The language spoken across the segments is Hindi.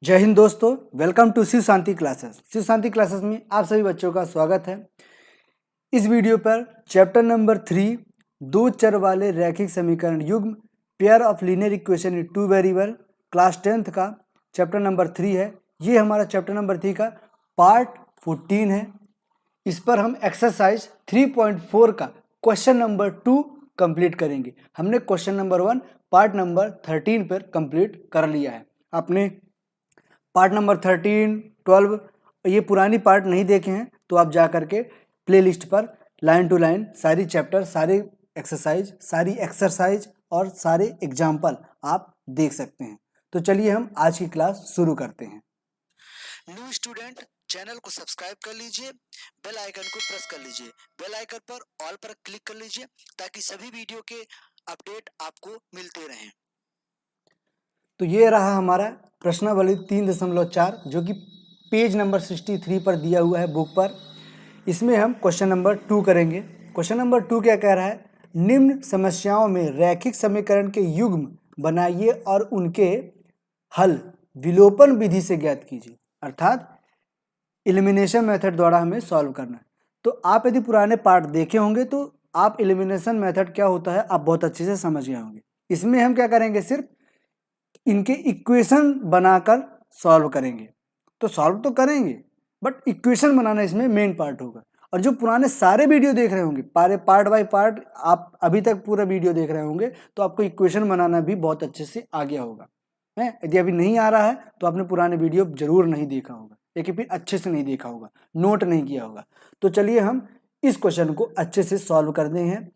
जय हिंद दोस्तों, welcome to Shiv Shanti classes. Shiv Shanti classes में आप सभी बच्चों का स्वागत है। इस वीडियो पर चैप्टर नंबर 3 दो चर वाले रैखिक समीकरण युग्म pair of linear equation in two variable class 10th का चैप्टर नंबर 3 है। ये हमारा चैप्टर नंबर 3 का पार्ट 14 है। इस पर हम एक्सरसाइज 3.4 का क्वेश्चन नंबर 2 कंप्लीट करेंगे। हमने क्वेश्चन नंबर 1 पार्ट नंबर 13 पर कंप्लीट कर लिया है। आपने पार्ट नंबर 13, 12 ये पुरानी पार्ट नहीं देखे हैं तो आप जा करके प्लेलिस्ट पर लाइन टू लाइन सारी चैप्टर, सारे एक्सरसाइज और सारे एग्जाम्पल आप देख सकते हैं। तो चलिए हम आज की क्लास शुरू करते हैं। न्यू स्टूडेंट चैनल को सब्सक्राइब कर लीजिए, बेल आइकन को प्रेस कर लीजिए, बेल आइकन पर ऑल पर क्लिक कर लीजिए ताकि सभी वीडियो के अपडेट आपको मिलते रहें। तो ये रहा हमारा प्रश्नावली 3.4 जो कि पेज नंबर 63 पर दिया हुआ है बुक पर। इसमें हम क्वेश्चन नंबर 2 करेंगे। क्वेश्चन नंबर 2 क्या कह रहा है? निम्न समस्याओं में रैखिक समीकरण के युग्म बनाइए और उनके हल विलोपन विधि से ज्ञात कीजिए। अर्थात एलिमिनेशन मेथड द्वारा हमें सॉल्व करना है। तो आप यदि पुराने पार्ट देखे होंगे तो आप एलिमिनेशन मेथड क्या होता है आप बहुत अच्छे से समझ गए होंगे। इसमें हम क्या करेंगे, सिर्फ इनके इक्वेशन बनाकर सॉल्व करेंगे। तो सॉल्व तो करेंगे बट इक्वेशन बनाना इसमें मेन पार्ट होगा। और जो पुराने सारे वीडियो देख रहे होंगे, पार्ट बाय पार्ट आप अभी तक पूरा वीडियो देख रहे होंगे तो आपको इक्वेशन बनाना भी बहुत अच्छे से आ गया होगा है। यदि अभी नहीं आ रहा है तो आपने पुराने वीडियो जरूर नहीं देखा होगा, लेकिन फिर अच्छे से नहीं देखा होगा, नोट नहीं किया होगा। तो चलिए हम इस क्वेश्चन को अच्छे से सॉल्व करते हैं,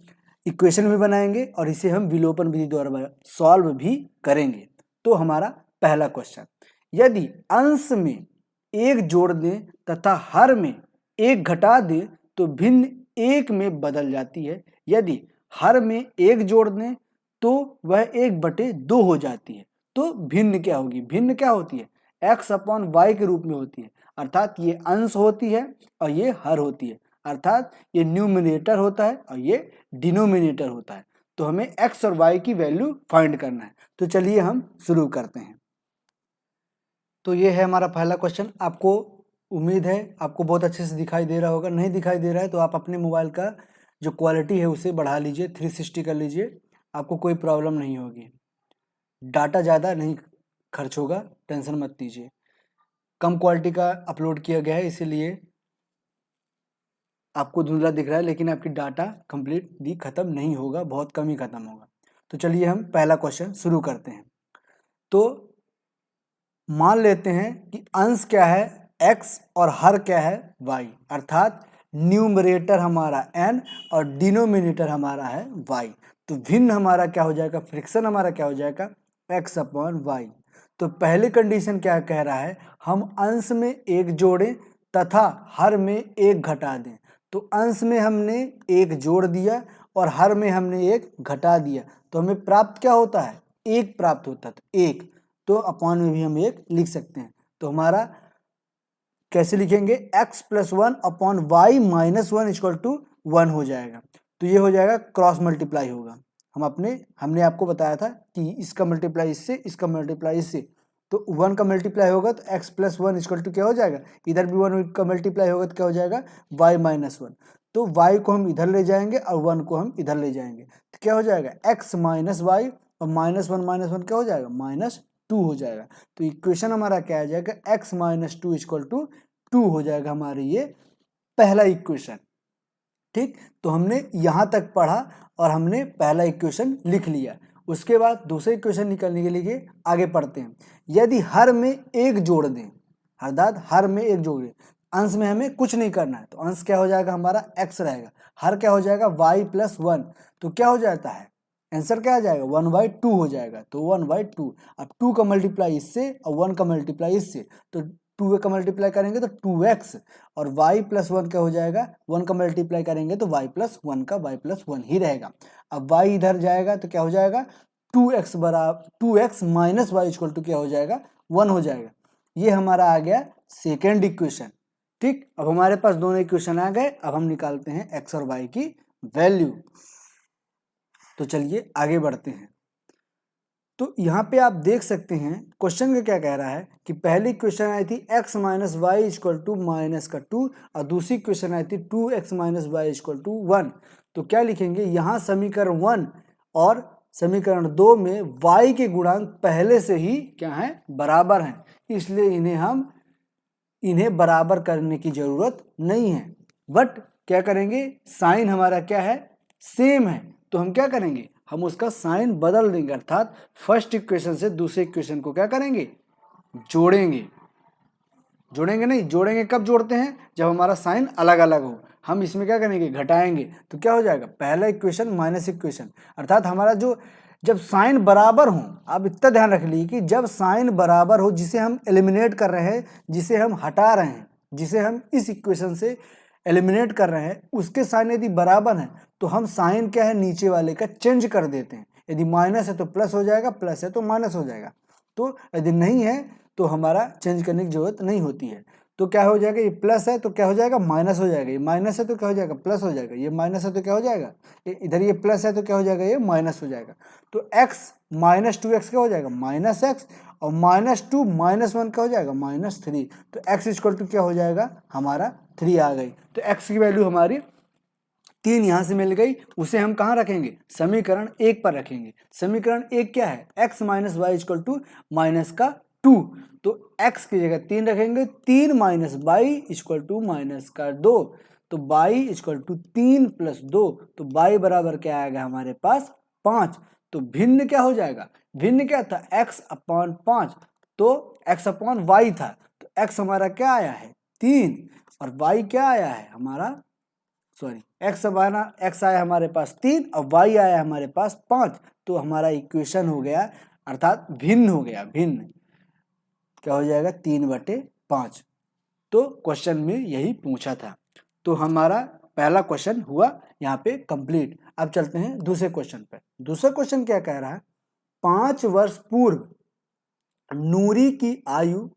इक्वेशन भी बनाएंगे और इसे हम विलोपन विधि द्वारा सॉल्व भी करेंगे। तो हमारा पहला क्वेश्चन, यदि अंश में एक जोड़ दें तथा हर में एक घटा दें तो भिन्न एक में बदल जाती है। यदि हर में एक जोड़ दें तो वह 1/2 हो जाती है। तो भिन्न क्या होगी? भिन्न क्या होती है? x/y के रूप में होती है। अर्थात ये अंश होती है और ये हर होती है। अर्थात ये न्यूमिनेटर होता है और ये डिनोमिनेटर होता है। तो हमें x और y की वैल्यू फाइंड करना है। तो चलिए हम शुरू करते हैं। तो ये है हमारा पहला क्वेश्चन। आपको उम्मीद है आपको बहुत अच्छे से दिखाई दे रहा होगा। नहीं दिखाई दे रहा है तो आप अपने मोबाइल का जो क्वालिटी है उसे बढ़ा लीजिए, 360 कर लीजिए, आपको कोई प्रॉब्लम नहीं होगी। डाटा ज़्यादा नहीं खर्च होगा, टेंशन मत लीजिए। कम क्वालिटी का अपलोड किया गया है इसीलिए आपको धुंधला दिख रहा है, लेकिन आपकी डाटा कंप्लीटली खत्म नहीं होगा, बहुत कम ही खत्म होगा। तो चलिए हम पहला क्वेश्चन शुरू करते हैं। तो मान लेते हैं कि अंश क्या है x और हर क्या है y। अर्थात न्यूमरेटर हमारा n और डिनोमिनेटर हमारा है y। तो भिन्न हमारा क्या हो जाएगा? फ्रिक्शन हमारा क्या हो जाएगा? x/y। तो पहली कंडीशन क्या कह रहा है? हम अंश में एक जोड़ें तथा हर में एक घटा दें। तो अंश में हमने एक जोड़ दिया और हर में हमने एक घटा दिया तो हमें प्राप्त क्या होता है? एक प्राप्त होता है। तो एक, तो अपॉन में भी हम एक लिख सकते हैं। तो हमारा कैसे लिखेंगे? x+1 upon y - 1 equal to 1 हो जाएगा। तो ये हो जाएगा क्रॉस मल्टीप्लाई होगा। हमने आपको बताया था कि इसका मल्टीप्लाई इससे, इसका मल्टीप्लाई इससे, तो 1 का मल्टीप्लाई होगा तो x+1 इक्वल टू क्या हो जाएगा? इधर भी 1 का मल्टीप्लाई होगा तो क्या हो जाएगा? y - 1। तो y को हम इधर ले जाएंगे और 1 को हम इधर ले जाएंगे तो क्या हो जाएगा? x - y और -1 - 1 क्या हो जाएगा? -2 हो जाएगा। तो इक्वेशन हमारा क्या आ जाएगा? x - 2 इक्वल टू 2 हो जाएगा हमारे ये पहला इक्वेशन। ठीक, तो हमने यहाँ तक पढ़ा और हमने पहला इक्वेशन लिख लिया। उसके बाद दूसरे इक्वेशन निकालने के लिए आगे पढ़ते हैं। यदि हर में एक जोड़ दें, अर्थात हर में एक जोड़ दें, अंश में हमें कुछ नहीं करना है तो अंश क्या हो जाएगा? हमारा x रहेगा। हर क्या हो जाएगा? y+1। तो क्या हो जाता है? आंसर क्या आ जाएगा? 1/2 हो जाएगा। तो 1/2। अब 2 का मल्टीप्लाई इससे और 1 का मल्टीप्लाई इससे, तो 2 का मल्टीप्लाई करेंगे तो 2x और y+1 क्या हो जाएगा? 1 का मल्टीप्लाई करेंगे तो y+1 का y+1 ही रहेगा। अब y इधर जाएगा तो क्या हो जाएगा? 2x - y इक्वल टू क्या हो जाएगा? 1 हो जाएगा। ये हमारा आ गया सेकेंड इक्वेशन। ठीक, अब हमारे पास दोनों इक्वेशन आ गए। अब हम निकालते हैं x और y की वैल्यू। तो चलिए आगे बढ़ते हैं। तो यहाँ पे आप देख सकते हैं क्वेश्चन का क्या कह रहा है कि पहली क्वेश्चन आई थी x minus y equal to minus का 2 और दूसरी क्वेश्चन आई थी 2x minus y equal to 1। तो क्या लिखेंगे यहाँ समीकरण 1 और समीकरण 2 में y के गुणांक पहले से ही क्या है, बराबर हैं, इसलिए इन्हें बराबर करने की जरूरत नहीं है। बट क्या करेंगे, साइन हमारा क्या है, सेम है, तो हम क्या करेंगे, हम उसका साइन बदल देंगे, अर्थात फर्स्ट इक्वेशन से दूसरे इक्वेशन को क्या करेंगे, जोड़ेंगे। जोड़ेंगे नहीं, जोड़ेंगे कब जोड़ते हैं, जब हमारा साइन अलग अलग हो। हम इसमें क्या करेंगे, घटाएंगे, तो क्या हो जाएगा, पहला इक्वेशन माइनस इक्वेशन, अर्थात हमारा जो जब साइन बराबर हो, आप इतना ध्यान रख लीजिए कि जब साइन बराबर हो, जिसे हम एलिमिनेट कर रहे हैं, जिसे हम हटा रहे हैं, जिसे हम इस इक्वेशन से एलिमिनेट कर रहे हैं, उसके साइन यदि बराबर हैं तो हम साइन क्या है, नीचे वाले का चेंज कर देते हैं। यदि माइनस है तो प्लस हो जाएगा, प्लस है तो माइनस हो जाएगा। तो यदि नहीं है तो हमारा चेंज करने की जरूरत नहीं होती है। तो क्या हो जाएगा, ये प्लस है तो क्या हो जाएगा, माइनस हो जाएगा, ये माइनस है तो क्या हो जाएगा, प्लस हो जाएगा, ये माइनस है तो क्या हो जाएगा, इधर ये प्लस है तो क्या हो जाएगा, ये माइनस हो जाएगा। तो x माइनस 2x क्या हो जाएगा, माइनस एक्स, और माइनस 2 माइनस 1 क्या हो जाएगा, माइनस 3। तो x इक्वल टू क्या हो जाएगा, हमारा 3 आ गई। तो x की वैल्यू हमारी 3 यहाँ से मिल गई, उसे हम कहाँ रखेंगे, समीकरण 1 पर रखेंगे। समीकरण 1 क्या है, x minus y equal to minus का 2, तो x की जगह 3 रखेंगे, 3 minus y equal to minus का 2, तो वाई इक्वल टू 3 प्लस 2, तो वाई बराबर क्या आएगा हमारे पास, 5। तो भिन्न क्या हो जाएगा, भिन्न क्या था, x अपॉन 5, तो x अपॉन वाई था, तो x हमारा क्या आया है, 3, और y क्या आया है हमारा, सॉरी x आया हमारे पास 3 और y आया हमारे पास 5। तो हमारा इक्वेशन हो गया, अर्थात भिन्न हो गया, भिन्न क्या हो जाएगा, 3/5। तो क्वेश्चन में यही पूछा था। तो हमारा पहला क्वेश्चन हुआ यहाँ पे कंप्लीट। अब चलते हैं दूसरे क्वेश्चन पे। दूसरा क्वेश्चन क्या कह रहा है, 5 वर्ष पूर्व नूरी की आयु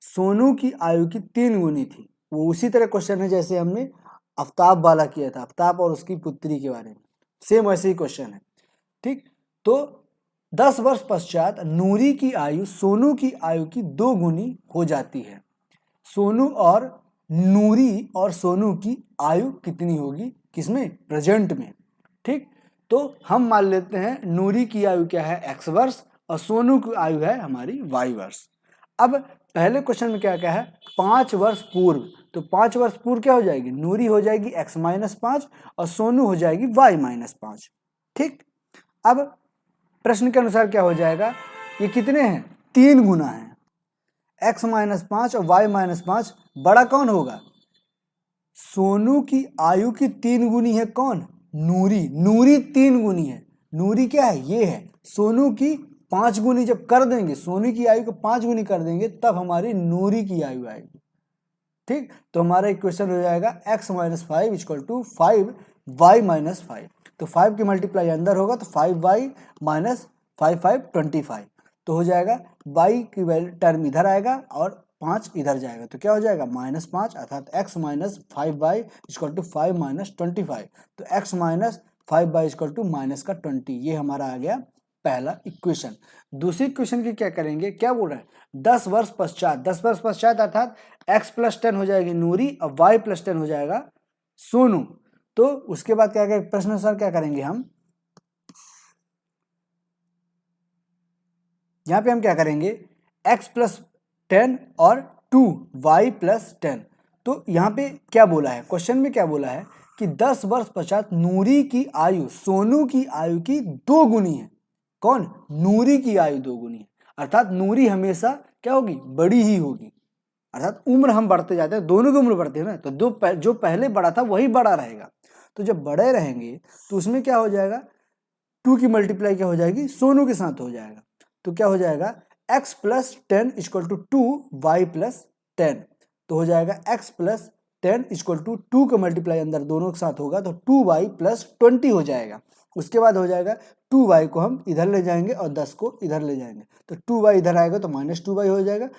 सोनू की आयु की 3 गुनी थी। वो उसी तरह क्वेश्चन है जैसे हमने आफ्ताब वाला किया था, आफ्ताब और उसकी पुत्री के बारे में, सेम वैसे ही क्वेश्चन है, ठीक। तो 10 वर्ष पश्चात नूरी की आयु सोनू की आयु की 2 गुनी हो जाती है। सोनू और नूरी और सोनू की आयु कितनी होगी, किसमें, प्रेजेंट में, ठीक। तो हम मान लेते हैं नूरी की आयु क्या है, x वर्ष, और सोनू की आयु है हमारी y वर्ष। अब पहले क्वेश्चन में क्या क्या है, 5 वर्ष पूर्व, तो 5 वर्ष पूर्व क्या हो जाएगी, नूरी हो जाएगी x माइनस 5 और सोनू हो जाएगी y माइनस 5, ठीक। अब प्रश्न के अनुसार क्या हो जाएगा, ये कितने हैं, 3 गुना है, x माइनस 5 और y माइनस 5, बड़ा कौन होगा, सोनू की आयु की 3 गुनी है कौन, नूरी, नूरी 3 गुनी है, नूरी क्या है, ये है, सोनू की 5 गुनी जब कर देंगे, सोनू की आयु को 5 गुनी कर देंगे तब हमारी नूरी की आयु आएगी, ठीक। तो हमारा इक्वेशन हो जाएगा x minus 5 equal to 5 y minus 5। तो 5 की मल्टीप्लाई अंदर होगा तो 5y माइनस 5 5 25, तो हो जाएगा y की वैल्यू टर्म इधर आएगा और 5 इधर जाएगा, तो क्या हो जाएगा -5, अर्थात x minus 5y equal to 5 minus 25। तो x minus 5y equal to minus का 20, ये हमारा आ गया पहला इक्वेशन। दूसरी इक्वेशन की क्या करेंगे, क्या बोल रहे हैं, 10 वर्ष पश्चात, 10 वर्ष पश्चात अर्थात x प्लस 10 हो जाएगी नूरी और y प्लस 10 हो जाएगा सोनू। तो उसके बाद क्या करेंगे, प्रश्न अनुसार क्या करेंगे, हम यहां पे हम क्या करेंगे, x प्लस 10 और 2y प्लस 10। तो यहाँ पे क्या बोला है, क्वेश्चन में क्या बोला है कि 10 वर्ष पश्चात नूरी की आयु सोनू की आयु की 2 गुनी है, कौन, नूरी की आयु 2 गुनी है, अर्थात नूरी हमेशा क्या होगी, बड़ी ही होगी, अर्थात उम्र हम बढ़ते जाते हैं, दोनों की उम्र बढ़ती है ना, तो जो पहले बड़ा था वही बड़ा रहेगा। तो जब बड़े रहेंगे तो उसमें क्या हो जाएगा, 2 की मल्टीप्लाई क्या हो जाएगी, सोनू के साथ हो जाएगा, तो क्या हो जाएगा, x plus 10 equal to 2y plus 10, तो हो जाएगा x प्लस 10 इक्वल टू 2 का मल्टीप्लाई अंदर दोनों के साथ होगा तो 2y प्लस 20 हो जाएगा। उसके बाद हो जाएगा 2y को हम इधर ले जाएंगे और 10 को इधर ले जाएंगे, तो 2y इधर आएगा तो माइनस 2y हो जाएगा,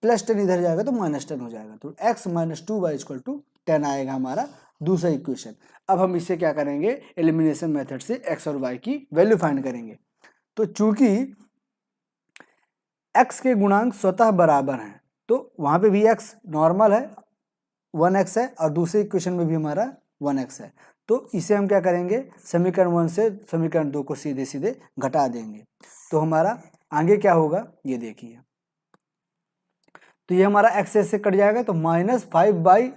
प्लस 10 इधर जाएगा तो माइनस 10 हो जाएगा, तो x minus 2y equal to 10 आएगा हमारा दूसरा इक्वेशन। अब हम इससे क्या करेंगे, एलिमिनेशन मेथड से x और y की वैल्यू फाइंड करेंगे। तो चूंकि x के गुणांक स्वतः बराबर हैं, तो वहाँ पे भी x नॉर्मल है 1x है और दूसरे इक्वेशन में भी हमारा 1x है। तो इसे हम क्या करेंगे, समीकरण 1 से समीकरण 2 को सीधे सीधे घटा देंगे। तो हमारा आगे क्या होगा ये देखिए, तो ये हमारा x से कट जाएगा, तो -5y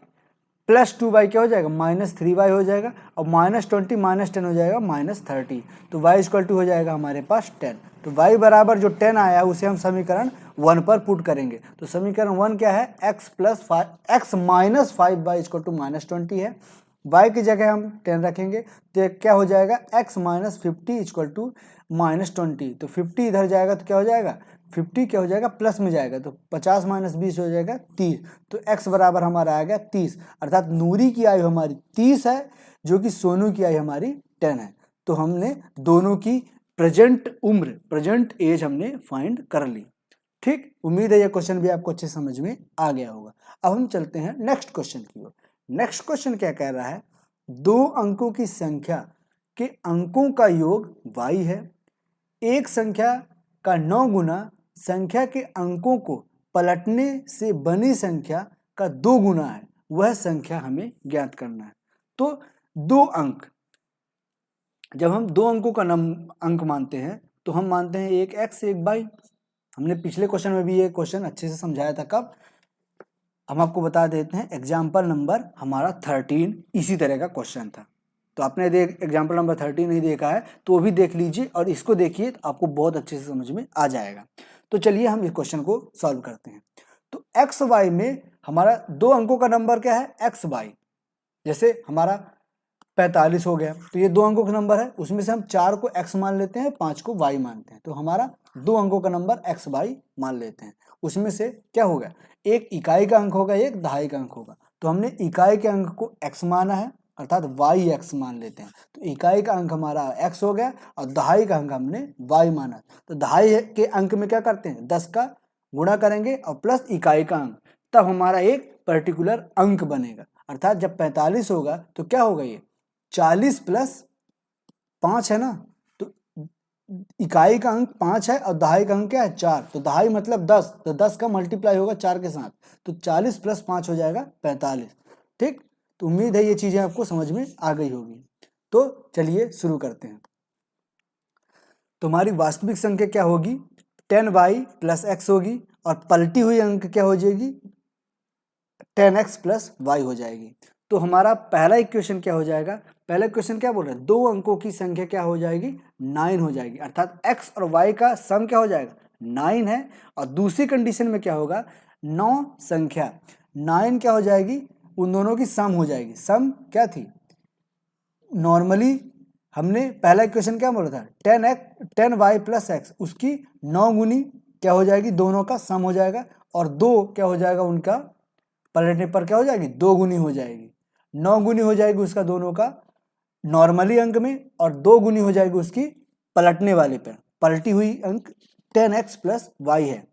प्लस 2y क्या हो जाएगा, -3y हो जाएगा, और -20 -10 हो जाएगा -30। तो y इक्वल टू हो जाएगा हमारे पास 10। तो y बराबर जो 10 आया उसे हम समीकरण 1 पर पुट करेंगे। तो समीकरण 1 क्या है, x minus 5y equal to -20 है। y की जगह हम 10 रखेंगे तो क्या हो जाएगा, x माइनस 50 इक्वल टू -20। तो 50 इधर जाएगा तो क्या हो जाएगा, 50 क्या हो जाएगा, प्लस में जाएगा, तो 50 माइनस 20 हो जाएगा 30। तो x बराबर हमारा आ गया 30, अर्थात नूरी की आयु हमारी 30 है, जो कि सोनू की आयु हमारी 10 है। तो हमने दोनों की प्रेजेंट उम्र, प्रेजेंट एज हमने फाइंड कर ली। ठीक, उम्मीद है ये क्वेश्चन भी आपको अच्छे समझ में आ गया होगा। अब हम चलते हैं नेक्स्ट क्वेश्चन की ओर। नेक्स्ट क्वेश्चन क्या कह रहा है, 2 अंकों की संख्या के अंकों का योग y है, एक संख्या का 9 गुना संख्या के अंकों को पलटने से बनी संख्या का 2 गुना है, वह संख्या हमें ज्ञात करना है। तो 2 अंक, जब हम 2 अंकों का अंक मानते हैं तो हम मानते हैं एक x एक y। हमने पिछले क्वेश्चन में भी ये क्वेश्चन अच्छे से समझाया था। कब, हम आपको बता देते हैं, एग्जाम्पल नंबर हमारा 13 इसी तरह का क्वेश्चन था। तो आपने एग्जाम्पल नंबर 13 नहीं देखा है तो वो भी देख लीजिए और इसको देखिए, तो आपको बहुत अच्छे से समझ में आ जाएगा। तो चलिए हम इस क्वेश्चन को सॉल्व करते हैं। तो एक्स वाई में हमारा 2 अंकों का नंबर क्या है, एक्स वाई। जैसे हमारा 45 हो गया, तो ये 2 अंकों का नंबर है, उसमें से हम 4 को x मान लेते हैं, 5 को y मानते हैं। तो हमारा 2 अंकों का नंबर x y मान लेते हैं। उसमें से क्या होगा, एक इकाई का अंक होगा, एक दहाई का अंक होगा। तो हमने इकाई के अंक को x माना है, अर्थात yx मान लेते हैं। तो इकाई का अंक हमारा x हो गया और दहाई का अंक हमने y माना। तो दहाई के अंक में क्या करते हैं, 10 का गुणा करेंगे और प्लस इकाई का अंक, तब हमारा एक पर्टिकुलर अंक बनेगा। अर्थात जब 45 होगा तो क्या होगा, ये 40 प्लस 5 है ना, तो इकाई का अंक 5 है और दहाई का अंक क्या है, 4। तो दहाई मतलब 10, तो 10 का मल्टीप्लाई होगा 4 के साथ, तो 40 प्लस 5 हो जाएगा 45। ठीक, तो उम्मीद है ये चीजें आपको समझ में आ गई होगी। तो चलिए शुरू करते हैं। तो हमारी वास्तविक संख्या क्या होगी, 10y प्लस x होगी, और पलटी हुई अंक क्या हो जाएगी, 10x प्लस y हो जाएगी। तो हमारा पहला इक्वेशन क्या हो जाएगा, पहला इक्वेशन क्या बोल रहे हैं, 2 अंकों की संख्या क्या हो जाएगी, 9 हो जाएगी। अर्थात x और y का सम क्या हो जाएगा, 9 है। और दूसरी कंडीशन में क्या होगा, 9 संख्या 9 क्या हो जाएगी, उन दोनों की सम हो जाएगी। सम क्या थी, नॉर्मली हमने पहला इक्वेशन क्या बोला था, 10y प्लस x, उसकी 9 गुनी क्या हो जाएगी, दोनों का सम हो जाएगा, और 2 क्या हो जाएगा, उनका पलटने पर क्या हो जाएगी, 2 गुनी हो जाएगी। 9 गुनी हो जाएगी उसका दोनों का नॉर्मली अंक में, और 2 गुनी हो जाएगी उसकी पलटने वाले पर। पलटी हुई अंक 10x प्लस y है।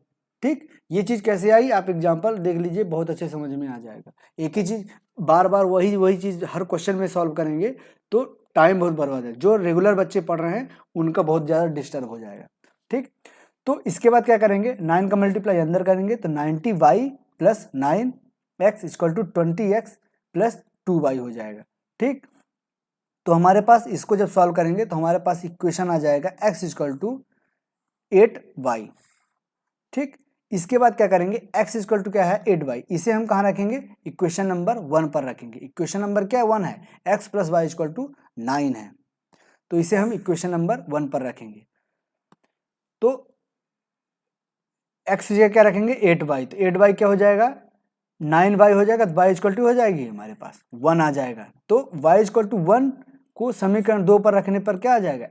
ठीक, ये चीज कैसे आई, आप एग्जांपल देख लीजिए, बहुत अच्छे समझ में आ जाएगा। एक ही चीज बार बार वही चीज हर क्वेश्चन में सॉल्व करेंगे तो टाइम बहुत बर्बाद है। जो रेगुलर बच्चे पढ़ रहे हैं उनका बहुत ज्यादा डिस्टर्ब हो जाएगा। ठीक, तो इसके बाद क्या करेंगे, 9 का मल्टीप्लाई अंदर करेंगे, तो 90y plus 9x equal to 20x plus 2y हो जाएगा। ठीक, तो हमारे पास इसको जब सॉल्व करेंगे तो हमारे पास इक्वेशन आ जाएगा x इक्वल टू 8y। ठीक, इसके बाद क्या करेंगे, x इक्वल टू क्या है, 8y, इसे हम कहाँ रखेंगे, इक्वेशन नंबर 1 पर रखेंगे। इक्वेशन नंबर क्या है, 1 है, x plus y equal to 9 है, तो इसे हम इक्वेशन नंबर 1 पर रखेंगे। तो x जगह क्या रखेंगे, 8y, तो 8y क्या हो जाएगा, 9y हो जाएगा, तो y इक्वल टू हो जाएगी हमारे पास 1 आ जाएगा। तो y इक्वल टू 1 को समीकरण 2 पर रखने पर क्या आ जाएगा,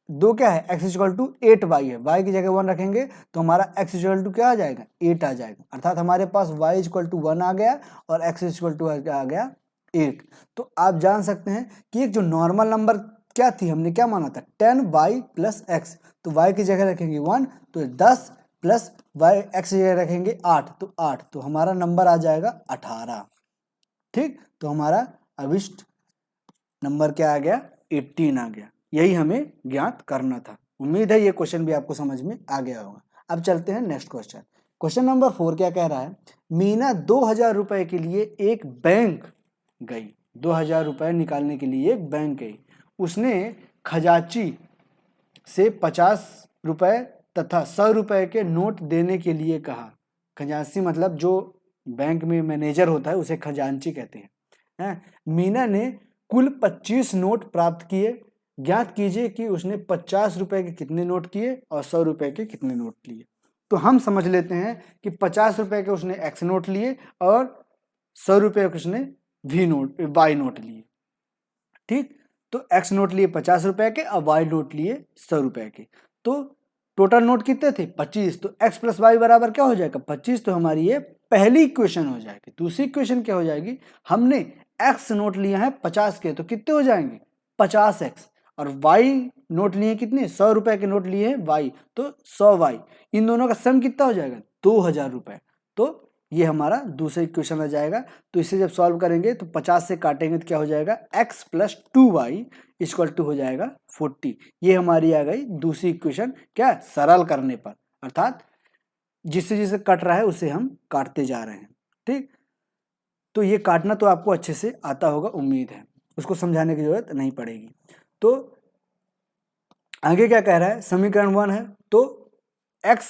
2 क्या है, x इक्वल टू 8y है, y की जगह 1 रखेंगे तो हमारा x इक्वल टू क्या आ जाएगा, 8 आ जाएगा। अर्थात हमारे पास y इक्वल टू 1 आ गया और x इक्वल टू आ गया 8। तो आप जान सकते हैं कि एक जो नॉर्मल नंबर क्या थी, हमने क्या माना था, 10y प्लस x, तो y की जगह रखेंगे 1, तो 10 प्लस y x जगह रखेंगे 8, तो 8, तो हमारा नंबर आ जाएगा 18। ठीक, तो हमारा अभिष्ट नंबर क्या आ गया, 18 आ गया। यही हमें ज्ञात करना था। उम्मीद है ये क्वेश्चन भी आपको समझ में आ गया होगा। अब चलते हैं नेक्स्ट क्वेश्चन। क्वेश्चन नंबर 4 क्या कह रहा है, मीना 2000 रुपए के लिए एक बैंक गई, 2000 रुपए निकालने के लिए एक बैंक गई। उसने खजांची से 50 रुपए तथा 100 रुपए के नोट देने के लिए कहा। खजांची मतलब जो बैंक में मैनेजर होता है उसे खजांची कहते हैं। मीना ने कुल 25 नोट प्राप्त किए, ज्ञात कीजिए कि उसने 50 रुपए के कितने नोट किए और 100 रुपए के कितने नोट लिए। तो हम समझ लेते हैं कि 50 रुपए के उसने एक्स नोट लिए और 100 रुपए के उसने वाई नोट लिए। ठीक, तो एक्स नोट लिए 50 रुपए के और वाई नोट लिए 100 रुपए के। तो टोटल नोट कितने थे, 25। तो एक्स प्लस वाई बराबर क्या हो जाएगा, 25। तो हमारी ये पहली इक्वेशन हो जाएगी। दूसरी इक्वेशन क्या हो जाएगी, हमने एक्स नोट लिया है 50 के, तो कितने हो जाएंगे 50x, और वाई नोट लिए कितने 100 रुपए के नोट लिए हैं वाई, तो 100 वाई। इन दोनों का सम कितना हो जाएगा 2000 रुपए। तो ये हमारा दूसरा इक्वेशन आ जाएगा। तो इसे जब सॉल्व करेंगे तो 50 से काटेंगे तो क्या हो जाएगा, x plus 2y equal to हो जाएगा 40। ये हमारी आ गई दूसरी इक्वेशन, क्या सरल करने पर, अर्थात जिससे जिसे कट रहा है उसे हम काटते जा रहे हैं। ठीक, तो ये काटना तो आपको अच्छे से आता होगा, उम्मीद है, उसको समझाने की जरूरत नहीं पड़ेगी। तो आगे क्या कह रहा है, समीकरण 1 है तो x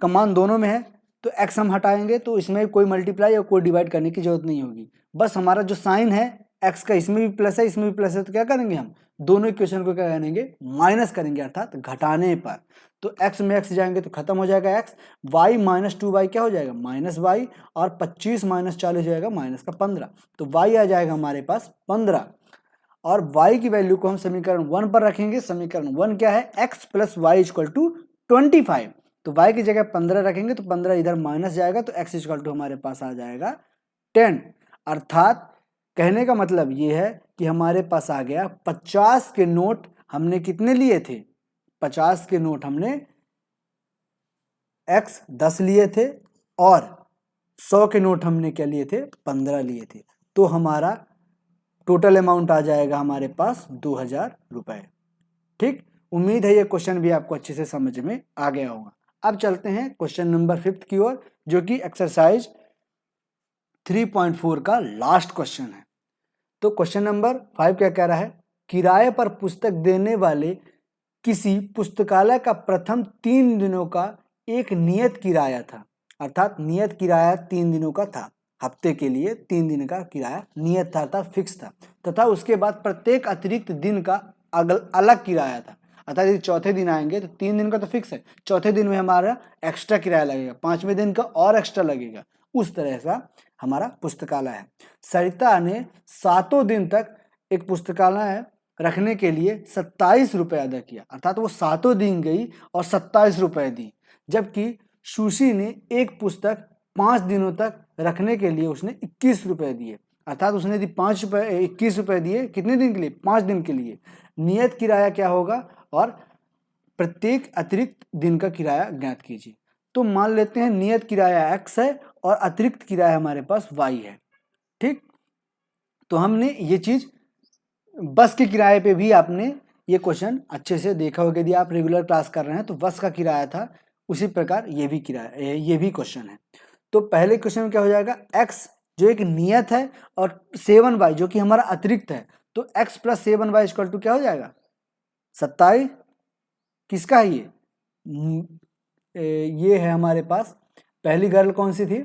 का मान दोनों में है, तो x हम हटाएंगे तो इसमें कोई मल्टीप्लाई या कोई डिवाइड करने की जरूरत नहीं होगी। बस हमारा जो साइन है x का, इसमें भी प्लस है इसमें भी प्लस है, तो क्या करेंगे हम दोनों इक्वेशन को क्या करेंगे, माइनस करेंगे, अर्थात घटाने पर। तो x में x जाएंगे तो खत्म हो जाएगा x, y माइनस 2y क्या हो जाएगा माइनस y, और 25 माइनस 40 हो जाएगा माइनस का 15। तो y आ जाएगा हमारे पास 15, और y की वैल्यू को हम समीकरण 1 पर रखेंगे। समीकरण 1 क्या है, x plus y equal to 25। तो y की जगह 15 रखेंगे तो 15 इधर माइनस जाएगा, तो x इक्वल टू हमारे पास आ जाएगा 10। अर्थात कहने का मतलब ये है कि हमारे पास आ गया 50 के नोट हमने कितने लिए थे, 50 के नोट हमने x 10 लिए थे, और 100 के नोट हमने क्या लिए थे 15 लिए थे। तो हमारा टोटल अमाउंट आ जाएगा हमारे पास 2000 रुपए। ठीक, उम्मीद है ये क्वेश्चन भी आपको अच्छे से समझ में आ गया होगा। अब चलते हैं क्वेश्चन नंबर 5 की ओर, जो कि एक्सरसाइज 3.4 का लास्ट क्वेश्चन है। तो क्वेश्चन नंबर 5 क्या कह रहा है, किराए पर पुस्तक देने वाले किसी पुस्तकालय का प्रथम 3 दिनों का एक नियत किराया था, अर्थात नियत किराया 3 दिनों का था, हफ्ते के लिए 3 दिन का किराया नियत था, अर्थात फिक्स था, तथा उसके बाद प्रत्येक अतिरिक्त दिन का अलग किराया था। अर्थात यदि चौथे दिन आएंगे तो 3 दिन का तो फिक्स है, चौथे दिन में हमारा एक्स्ट्रा किराया लगेगा, 5वें दिन का और एक्स्ट्रा लगेगा। उस तरह का हमारा पुस्तकालय है। सरिता ने 7 दिन तक एक पुस्तकालय रखने के लिए 27 रुपये अदा किया, अर्थात वो 7 दिन गई और 27 रुपये दी। जबकि सुशी ने एक पुस्तक 5 दिनों तक रखने के लिए उसने 21 रुपये दिए, अर्थात उसने यदि 21 रुपये दिए कितने दिन के लिए, 5 दिन के लिए। नियत किराया क्या होगा और प्रत्येक अतिरिक्त दिन का किराया ज्ञात कीजिए। तो मान लेते हैं नियत किराया x है और अतिरिक्त किराया हमारे पास y है। ठीक, तो हमने ये चीज बस के किराए पे भी आपने ये क्वेश्चन अच्छे से देखा होगा, यदि आप रेगुलर क्लास कर रहे हैं तो बस का किराया था, उसी प्रकार ये भी किराया, ये भी क्वेश्चन है। तो पहले क्वेश्चन में क्या हो जाएगा, x जो एक नियत है और 7y जो कि हमारा अतिरिक्त है, तो x plus 7y equal to क्या हो जाएगा 27। किसका है ये है हमारे पास, पहली गर्ल कौन सी थी,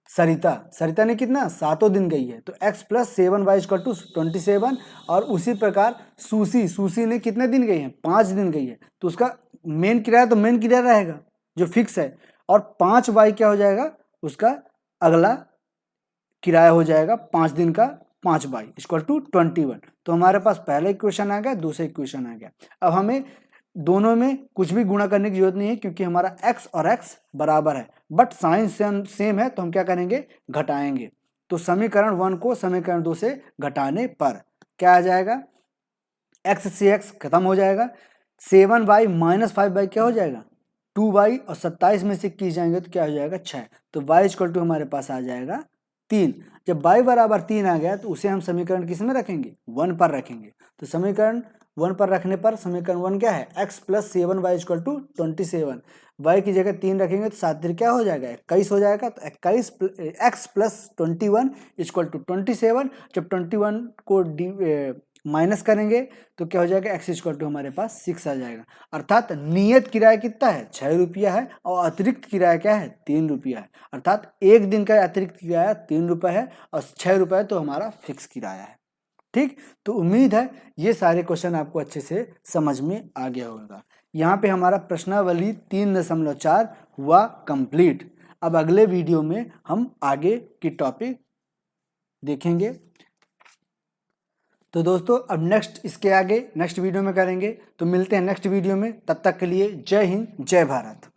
सरिता। सरिता ने कितना 7 दिन गई है, तो x plus 7y equal to 27। और उसी प्रकार सुशी ने कितने दिन गई है 5 दिन गई है, तो उसका मेन किराया तो मेन किराया रहेगा जो फिक्स है, और 5y क्या हो जाएगा उसका अगला किराया हो जाएगा 5 दिन का 5y इक्वल टू 21। तो हमारे पास पहला इक्वेशन आ गया, दूसरा इक्वेशन आ गया। अब हमें दोनों में कुछ भी गुणा करने की जरूरत नहीं है क्योंकि हमारा x और x बराबर है, बट साइन सेम है, तो हम क्या करेंगे घटाएंगे। तो समीकरण 1 को समीकरण 2 से घटाने पर क्या आ जाएगा, x से x खत्म हो जाएगा, 7y माइनस 5y क्या हो जाएगा 2y, और 27 में से की जाएंगे तो क्या हो जाएगा 6। तो y इक्वल टू हमारे पास आ जाएगा 3। जब y बराबर 3 आ गया तो उसे हम समीकरण किस में रखेंगे 1 पर रखेंगे। तो समीकरण 1 पर रखने पर समीकरण 1 क्या है, x + 7y = 27। y की जगह 3 रखेंगे तो 7 3 क्या हो जाएगा, 21 हो जाएगा। तो 21 x + 21 = 27। जब 21 को माइनस करेंगे तो क्या हो जाएगा, x = हमारे पास 6 आ जाएगा। अर्थात नियत किराया कितना है, 6 रुपया है, और अतिरिक्त किराया क्या है, 3 रुपया है। अर्थात एक दिन का अतिरिक्त किराया 3 रुपये है और 6 रुपये तो हमारा फिक्स किराया है। ठीक, तो उम्मीद है ये सारे क्वेश्चन आपको अच्छे से समझ में आ गया होगा। यहाँ पे हमारा प्रश्नावली 3.4 हुआ कंप्लीट। अब अगले वीडियो में हम आगे की टॉपिक देखेंगे। तो दोस्तों अब इसके आगे नेक्स्ट वीडियो में करेंगे। तो मिलते हैं नेक्स्ट वीडियो में, तब तक के लिए जय हिंद जय भारत।